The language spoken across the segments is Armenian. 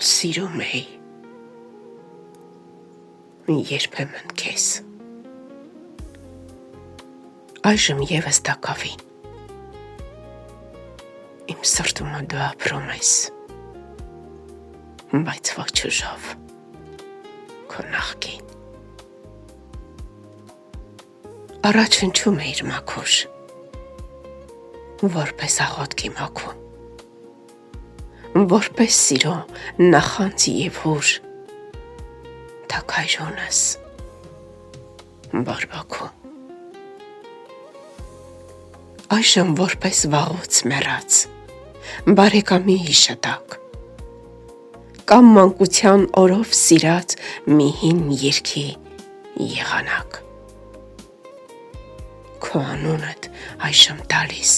Սիրում էի երբեմն քեզ։ Այժմ եւս դա կավի։ Իմ սրտումը դու ապրում ես, բայց ոչ ուժով, քո նախկին։ Առաջ հնչում էիր մաքուր, որպես աղոթքի մաքու, որպես սիրո նախանձ եւ հուր, թաքայրոնս, բարբաքու։ Այժմ որպես վաղուց մեռած, բարեկամի հիշատակ, կամ մանկության օրով սիրած մի հին երգի եղանակ։ Քո անունդ այժմ տալիս,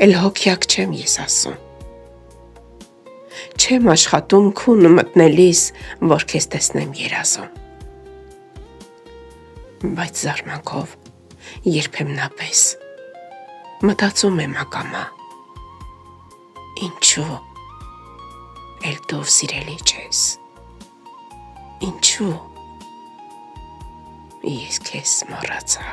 էլ հոգյակ չեմ ես ասում, չեմ աշխատում քուն մտնելիս, որ քեզ տեսնեմ երազում, բայց զարմանքով երբեմնապես մտածում եմ ակամա, ինչու էլ դու սիրելի չես, ինչու ես քեզ մոռացա։